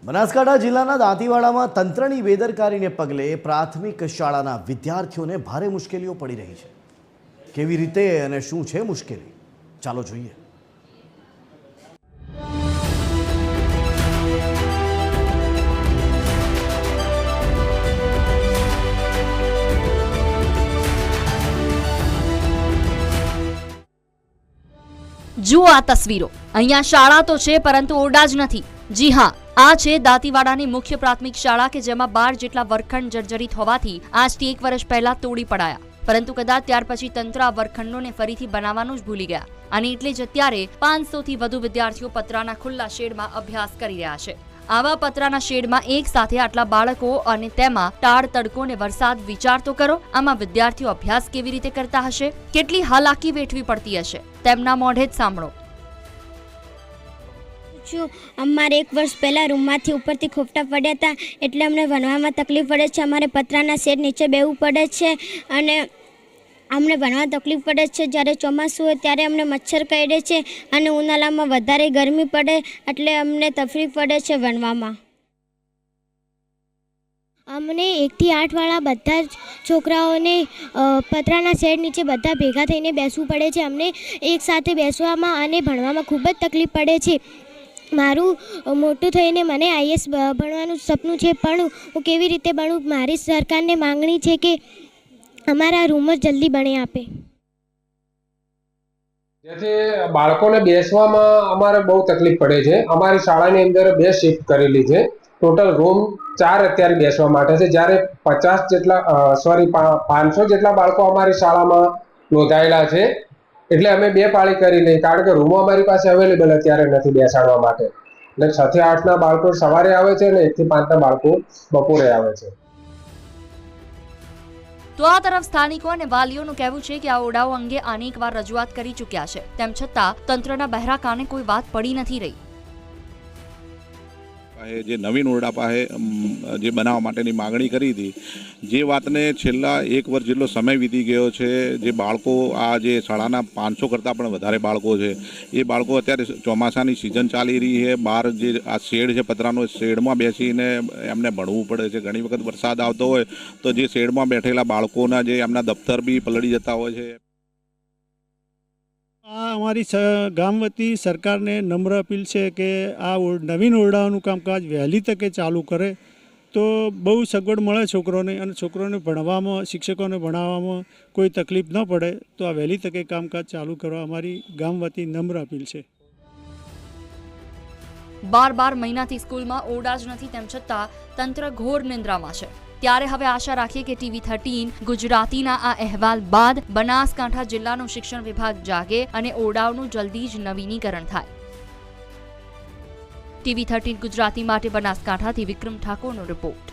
બનાસકાંઠા જિલ્લાના દાંતીવાડામાં તંત્રની બેદરકારીને પગલે પ્રાથમિક શાળાના વિદ્યાર્થીઓને ભારે મુશ્કેલીઓ પડી રહી છે। કેવી રીતે અને શું છે મુશ્કેલી, ચાલો જોઈએ। જુઓ આ તસવીરો। અહીંયા શાળા તો છે પરંતુ ઓરડા જ નથી। જી હા, આ છે દાંતીવાડાની મુખ્ય પ્રાથમિક શાળા કે જેમાં 12 જેટલા વર્ગખંડ જર્જરિત હોવાથી આજથી 1 વર્ષ પહેલા તોડી પડાયા, પરંતુ કદાચ ત્યાર પછી તંત્ર આ વર્ગખંડોને ફરીથી બનાવવાનું જ ભૂલી ગયા અને એટલે જ અત્યારે 500 થી વધુ વિદ્યાર્થીઓ પતરાના ખુલ્લા શેડમાં અભ્યાસ કરી રહ્યા છે। આવા પતરાના શેડમાં એક સાથે આટલા બાળકો અને તેમાં ટાળ તડકો ને વરસાદ, વિચાર તો કરો આમાં વિદ્યાર્થીઓ અભ્યાસ કેવી રીતે કરતા હશે, કેટલી હાલાકી વેઠવી પડતી હશે, તેમના મોઢે જ સાંભળો। અમારે 1 વર્ષ પહેલાં રૂમમાંથી ઉપરથી ખોપટા પડ્યા હતા, એટલે અમને ભણવામાં તકલીફ પડે છે। અમારે પતરાના શેડ નીચે બેસવું પડે છે અને અમને ભણવા તકલીફ પડે છે। જ્યારે ચોમાસું હોય ત્યારે અમને મચ્છર કરડે છે અને ઉનાળામાં વધારે ગરમી પડે એટલે અમને તકલીફ પડે છે ભણવામાં। અમને 1 થી 8 વાળા બધા જ છોકરાઓને પતરાના શેડ નીચે બધા ભેગા થઈને બેસવું પડે છે। અમને એક સાથે બેસવામાં અને ભણવામાં ખૂબ જ તકલીફ પડે છે। મારું મોટું થઈને મને આઈએએસ ભણવાનું સપનું છે, પણ હું કેવી રીતે ભણું? મારી સરકારને માંગણી છે કે અમારા રૂમ જલ્દી બની આપે। જેથી બાળકોને બેસવામાં અમારે બહુ તકલીફ પડે છે। અમારી શાળાની અંદર 2 શિફ્ટ કરેલી છે। ટોટલ રૂમ 4 અત્યારે બેસવા માટે છે, જ્યારે 500 જેટલા બાળકો અમારી શાળામાં નોંધાયેલા છે। એટલે અમે 2 પાળી કરી લઈ, કારણ કે રૂમો અમારી પાસે અવેલેબલ અત્યારે નથી બેસાડવા માટે। એટલે 6 થી 8ના બાળકો સવારે આવે છે અને 1 થી 5ના બાળકો બપોરે આવે છે। તો આ તરફ સ્થાનિકો અને વાલીઓનું કહેવું છે કે આ ઓરડાઓ અંગે અનેકવાર રજૂઆત કરી ચૂક્યા છે, તેમ છતાં તંત્રના બહેરા કાને કોઈ વાત પડી નથી રહી। જે નવીન ઓરડા પાસે જે બનાવવા માટેની માગણી કરી હતી, જે વાતને છેલ્લા 1 વર્ષ જેટલો સમય વીતી ગયો છે। જે બાળકો આ જે શાળાના 500 કરતાં પણ વધારે બાળકો છે, એ બાળકો અત્યારે ચોમાસાની સિઝન ચાલી રહી છે, બહાર જે આ શેડ છે પતરાનો, શેડમાં બેસીને એમને ભણવું પડે છે। ઘણી વખત વરસાદ આવતો હોય તો જે શેડમાં બેઠેલા બાળકોના જે એમના દફતર બી પલળી જતા હોય છે। આ અમારી ગામ વતી સરકારને નમ્ર અપીલ છે કે આ નવીન ઓરડાઓનું કામકાજ વહેલી તકે ચાલુ કરે તો બહુ સગવડ મળે છોકરોને, અને છોકરોને ભણવામાં, શિક્ષકોને ભણાવવામાં કોઈ તકલીફ ન પડે। તો આ વહેલી તકે કામકાજ ચાલુ કરવા અમારી ગામ વતી નમ્ર અપીલ છે। 12 મહિનાથી સ્કૂલમાં ઓરડા જ નથી, તેમ છતાં તંત્ર ઘોર નિંદ્રામાં છે। ત્યારે હવે આશા રાખીએ કે TV 13 ગુજરાતીના આ અહેવાલ બાદ બનાસકાંઠા જિલ્લાનું શિક્ષણ વિભાગ જાગે અને ઓરડાઓનું જલ્દી જ નવીનીકરણ થાય। TV 13 ગુજરાતી માટે બનાસકાંઠાથી વિક્રમ ઠાકોરનો રિપોર્ટ।